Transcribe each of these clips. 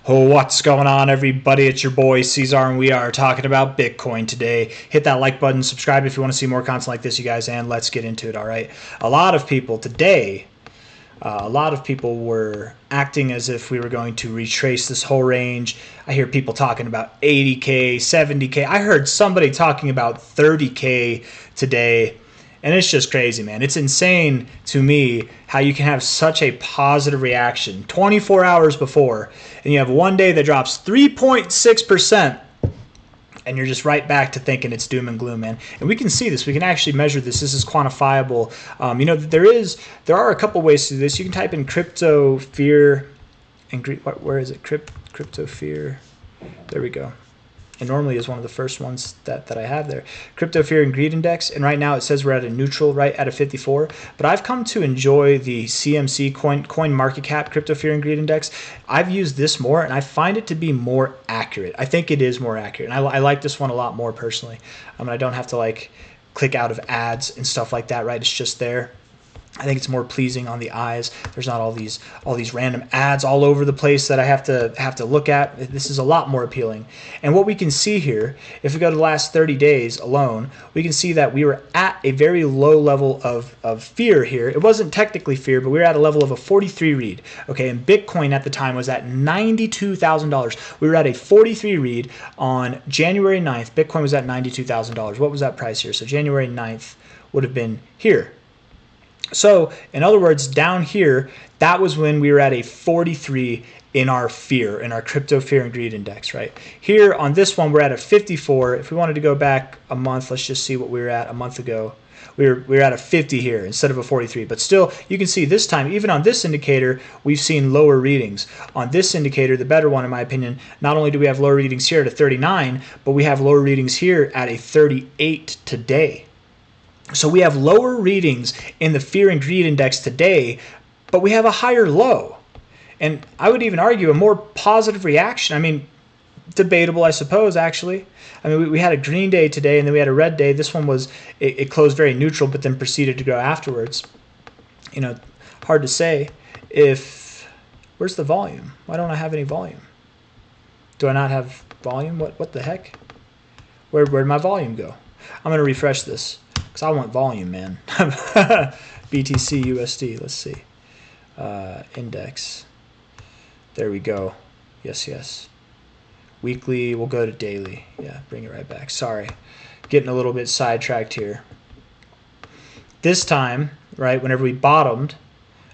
Oh, what's going on, everybody? It's your boy C-Zar, and we are talking about Bitcoin today. Hit that like button, subscribe if you want to see more content like this, you guys, and let's get into it, all right? A lot of people today, were acting as if we were going to retrace this whole range. I hear people talking about 80K, 70K. I heard somebody talking about 30K today. And it's just crazy, man. It's insane to me how you can have such a positive reaction 24 hours before, and you have one day that drops 3.6%, and you're just right back to thinking it's doom and gloom, man. And we can see this. We can actually measure this. This is quantifiable. There are a couple ways to do this. You can type in crypto fear, and where is it? Crypto fear. There we go. It normally is one of the first ones that I have there. Crypto Fear and Greed Index, and right now it says we're at a neutral, right at a 54. But I've come to enjoy the CMC coin market cap Crypto Fear and Greed Index. I've used this more, and I find it to be more accurate. I think it is more accurate, and I like this one a lot more personally. I don't have to like click out of ads and stuff like that, right? It's just there. I think it's more pleasing on the eyes. There's not all these random ads all over the place that I have to look at. This is a lot more appealing. And what we can see here, if we go to the last 30 days alone, we can see that we were at a very low level of fear here. It wasn't technically fear, but we were at a level of a 43 read. Okay, and Bitcoin at the time was at $92,000. We were at a 43 read on January 9th. Bitcoin was at $92,000. What was that price here? So January 9th would have been here. So, in other words, down here, that was when we were at a 43 in our fear, in our crypto fear and greed index, right? Here on this one, we're at a 54. If we wanted to go back a month, let's just see what we were at a month ago. We were at a 50 here instead of a 43. But still, you can see this time, even on this indicator, we've seen lower readings. On this indicator, the better one in my opinion, not only do we have lower readings here at a 39, but we have lower readings here at a 38 today. So we have lower readings in the fear and greed index today, but we have a higher low. And I would even argue a more positive reaction. I mean, debatable, I suppose, actually. I mean, we had a green day today, and then we had a red day. This one was, it closed very neutral, but then proceeded to go afterwards. You know, hard to say if, where's the volume? Why don't I have any volume? Do I not have volume? What the heck? Where'd my volume go? I'm going to refresh this. Because I want volume, man. BTC USD, let's see. Index. There we go. Yes. Weekly, we'll go to daily. Yeah, bring it right back. Sorry. Getting a little bit sidetracked here. This time, right, whenever we bottomed,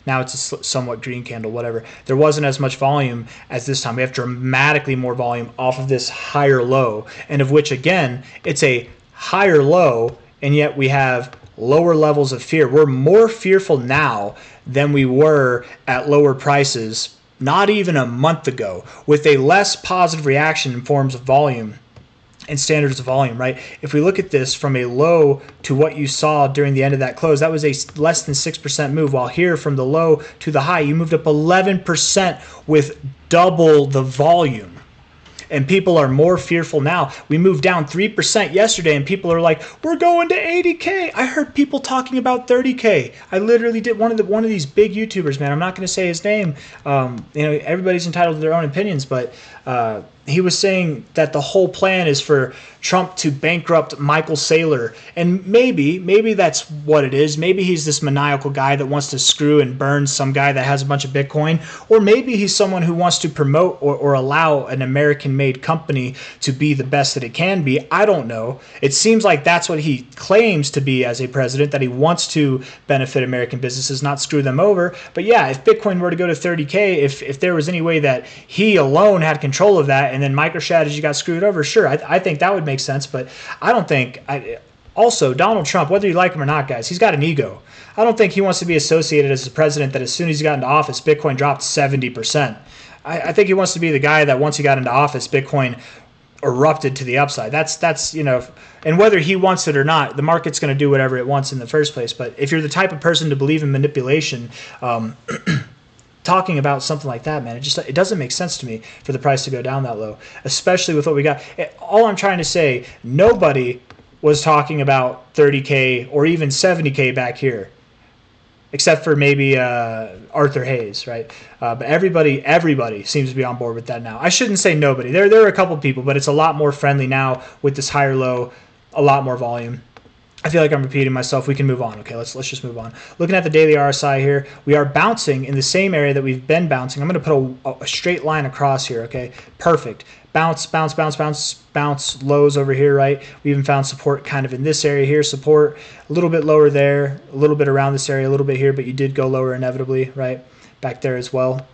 now it's a somewhat green candle, whatever. There wasn't as much volume as this time. We have dramatically more volume off of this higher low, and of which, again, it's a higher low, and yet we have lower levels of fear. We're more fearful now than we were at lower prices not even a month ago, with a less positive reaction in forms of volume and standards of volume, right? If we look at this from a low to what you saw during the end of that close, that was a less than 6% move, while here from the low to the high, you moved up 11% with double the volume. And people are more fearful now. We moved down 3% yesterday, and people are like, we're going to 80K. I heard people talking about 30K. I literally did one of these big YouTubers, man. I'm not going to say his name. Everybody's entitled to their own opinions, but he was saying that the whole plan is for Trump to bankrupt Michael Saylor. And maybe that's what it is. Maybe he's this maniacal guy that wants to screw and burn some guy that has a bunch of Bitcoin. Or maybe he's someone who wants to promote or allow an American-made company to be the best that it can be. I don't know. It seems like that's what he claims to be as a president, that he wants to benefit American businesses, not screw them over. But yeah, if Bitcoin were to go to 30K, if there was any way that he alone had control of that, and then MicroStrategy got screwed over, sure, I think that would make sense, but I don't think. Also, Donald Trump, whether you like him or not, guys, he's got an ego. I don't think he wants to be associated as a president that as soon as he got into office, Bitcoin dropped 70%. I think he wants to be the guy that once he got into office, Bitcoin erupted to the upside. That's and whether he wants it or not, the market's going to do whatever it wants in the first place. But if you're the type of person to believe in manipulation, talking about something like that, man, it doesn't make sense to me for the price to go down that low, especially with what we got. All I'm trying to say, nobody was talking about 30K or even 70K back here. except for maybe Arthur Hayes, right? But everybody seems to be on board with that now. I shouldn't say nobody. There are a couple people, but it's a lot more friendly now with this higher low, a lot more volume. I feel like I'm repeating myself. We can move on. Okay, let's just move on. Looking at the daily RSI here, we are bouncing in the same area that we've been bouncing. I'm going to put a straight line across here, okay? Perfect. Bounce, bounce, bounce, bounce, bounce, lows over here, right? We even found support kind of in this area here, support a little bit lower there, a little bit around this area, a little bit here, but you did go lower inevitably, right? Back there as well.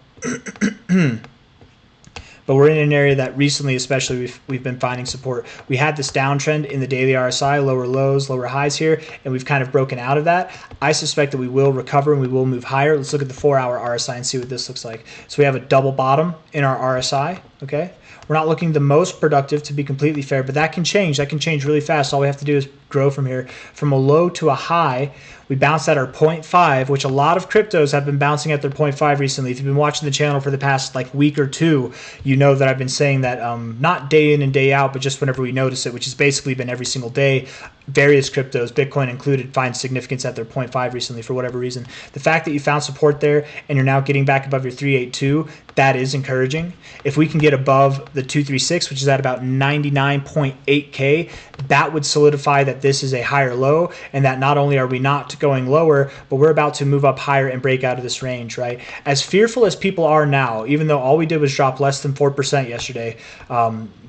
But we're in an area that recently, especially, we've been finding support. We had this downtrend in the daily RSI, lower lows, lower highs here, and we've kind of broken out of that. I suspect that we will recover and we will move higher. Let's look at the 4-hour RSI and see what this looks like. So we have a double bottom in our RSI, okay? We're not looking the most productive, to be completely fair, but that can change. That can change really fast. All we have to do is grow from here. From a low to a high, we bounced at our 0.5, which a lot of cryptos have been bouncing at their 0.5 recently. If you've been watching the channel for the past week or two, you know that I've been saying that not day in and day out, but just whenever we notice it, which has basically been every single day. Various cryptos, Bitcoin included, find significance at their 0.5 recently for whatever reason. The fact that you found support there and you're now getting back above your 382, that is encouraging. If we can get above the 236, which is at about 99.8K, that would solidify that this is a higher low and that not only are we not going lower, but we're about to move up higher and break out of this range, right? As fearful as people are now, even though all we did was drop less than 4% yesterday,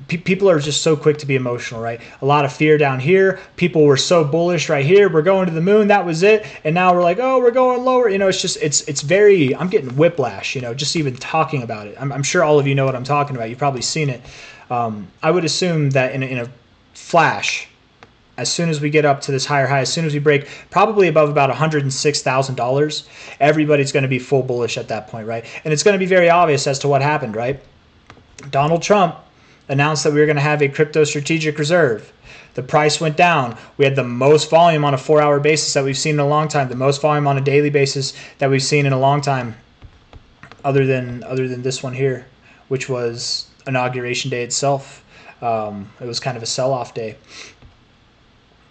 people are just so quick to be emotional, right? A lot of fear down here. People were so bullish right here. We're going to the moon. That was it. And now we're like, oh, we're going lower. You know, it's just, it's very, I'm getting whiplash, you know, just even talking about it. I'm sure all of you know what I'm talking about. You've probably seen it. I would assume that in a flash, as soon as we get up to this higher high, as soon as we break probably above about $106,000, everybody's going to be full bullish at that point, right? And it's going to be very obvious as to what happened, right? Donald Trump announced that we were going to have a crypto strategic reserve. The price went down. We had the most volume on a 4-hour basis that we've seen in a long time, the most volume on a daily basis that we've seen in a long time, other than this one here, which was inauguration day itself. It was kind of a sell-off day.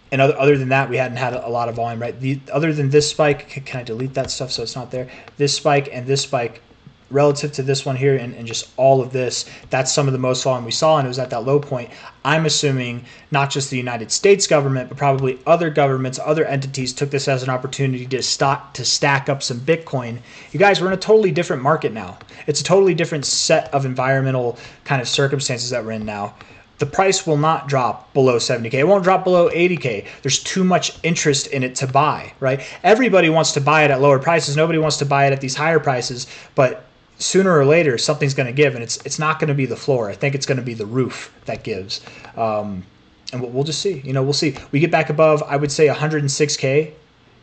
And other than that, we hadn't had a lot of volume, right? Other than this spike, can I delete that stuff so it's not there? This spike and this spike, relative to this one here and just all of this, that's some of the most volume we saw, and it was at that low point. I'm assuming not just the United States government, but probably other governments, other entities took this as an opportunity to stack up some Bitcoin. You guys, we're in a totally different market now. It's a totally different set of environmental kind of circumstances that we're in now. The price will not drop below 70K. It won't drop below 80K. There's too much interest in it to buy, right? Everybody wants to buy it at lower prices. Nobody wants to buy it at these higher prices, but sooner or later something's going to give, and it's not going to be the floor. I think it's going to be the roof that gives. And we'll just see. You know, we'll see. We get back above, I would say 106K.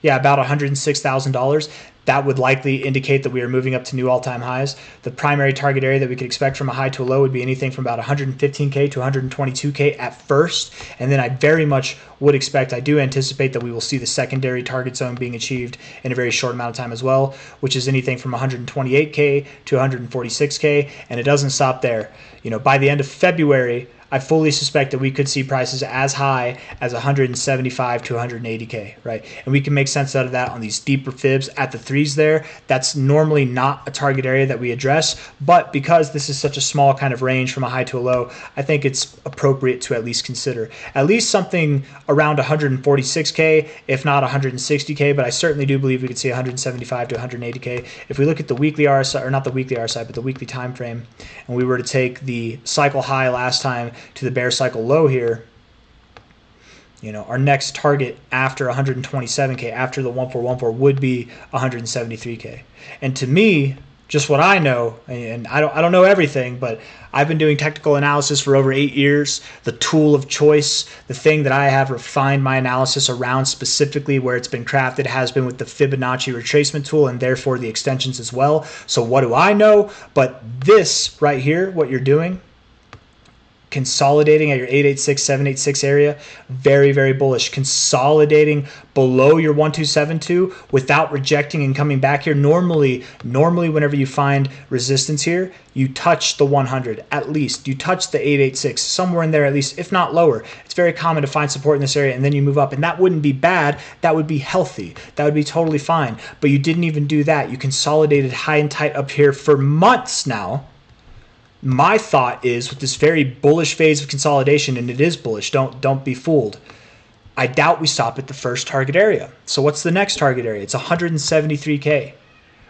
Yeah, about $106,000. That would likely indicate that we are moving up to new all-time highs. The primary target area that we could expect from a high to a low would be anything from about 115K to 122K at first. And then I very much would expect, I do anticipate that we will see the secondary target zone being achieved in a very short amount of time as well, which is anything from 128K to 146K. And it doesn't stop there. You know, by the end of February, I fully suspect that we could see prices as high as 175 to 180K, right? And we can make sense out of that on these deeper fibs at the threes there. That's normally not a target area that we address, but because this is such a small kind of range from a high to a low, I think it's appropriate to at least consider. At least something around 146K, if not 160K, but I certainly do believe we could see 175 to 180K. If we look at the weekly RSI, or not the weekly RSI, but the weekly time frame, and we were to take the cycle high last time to the bear cycle low here, you know, our next target after 127K, after the 1414, would be 173K. And to me, just what I know, and I don't know everything, but I've been doing technical analysis for over 8 years. The tool of choice, the thing that I have refined my analysis around specifically where it's been crafted, has been with the Fibonacci retracement tool and therefore the extensions as well. So what do I know? But this right here, what you're doing, consolidating at your 886, 786 area, very, very bullish. Consolidating below your 1272 without rejecting and coming back here. Normally whenever you find resistance here, you touch the 100 at least. You touch the 886, somewhere in there at least, if not lower. It's very common to find support in this area and then you move up, and that wouldn't be bad. That would be healthy. That would be totally fine. But you didn't even do that. You consolidated high and tight up here for months now. My thought is, with this very bullish phase of consolidation, and it is bullish, don't be fooled, I doubt we stop at the first target area. So what's the next target area? It's 173K,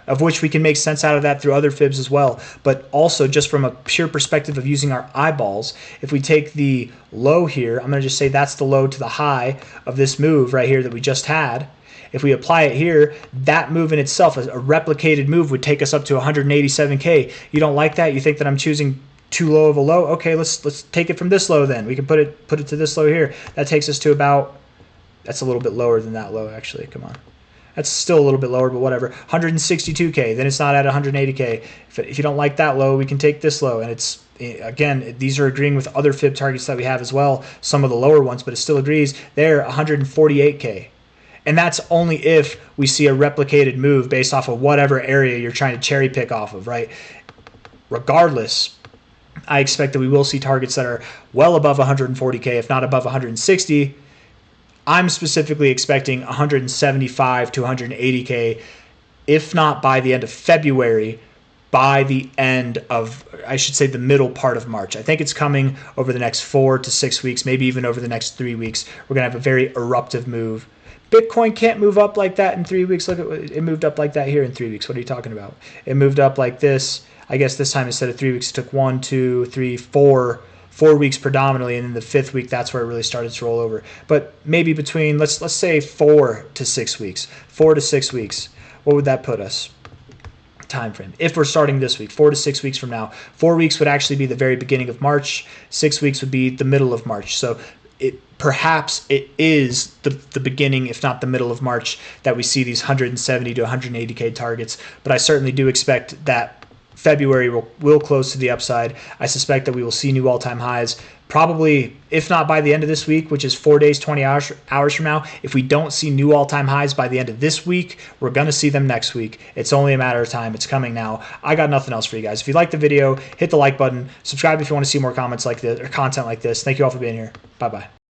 of which we can make sense out of that through other fibs as well. But also just from a pure perspective of using our eyeballs, if we take the low here, I'm going to just say that's the low to the high of this move right here that we just had. If we apply it here, that move in itself, a replicated move, would take us up to 187K. You don't like that? You think that I'm choosing too low of a low? Okay, let's take it from this low then. We can put it to this low here. That takes us to about, that's a little bit lower than that low actually. Come on. That's still a little bit lower, but whatever. 162K, then it's not at 180K. If you don't like that low, we can take this low. And it's, again, these are agreeing with other fib targets that we have as well, some of the lower ones, but it still agrees. They're 148K. And that's only if we see a replicated move based off of whatever area you're trying to cherry pick off of, right? Regardless, I expect that we will see targets that are well above 140K, if not above 160. I'm specifically expecting 175 to 180K, if not by the end of February, by the end of, I should say, the middle part of March. I think it's coming over the next 4 to 6 weeks, maybe even over the next 3 weeks. We're going to have a very eruptive move. Bitcoin can't move up like that in 3 weeks. Look at it moved up like that here in 3 weeks. What are you talking about? It moved up like this. I guess this time instead of 3 weeks, it took 1, 2, 3, 4 weeks predominantly, and then the 5th week, that's where it really started to roll over. But maybe between, let's say 4 to 6 weeks. 4 to 6 weeks. What would that put us? Time frame. If we're starting this week, 4 to 6 weeks from now. 4 weeks would actually be the very beginning of March. 6 weeks would be the middle of March. So perhaps it is the beginning, if not the middle of March, that we see these 170 to 180K targets. But I certainly do expect that February will close to the upside. I suspect that we will see new all-time highs, probably, if not by the end of this week, which is 4 days, 20 hours from now. If we don't see new all-time highs by the end of this week, we're going to see them next week. It's only a matter of time. It's coming now. I got nothing else for you guys. If you like the video, hit the like button. Subscribe if you want to see more comments like this or content like this. Thank you all for being here. Bye-bye.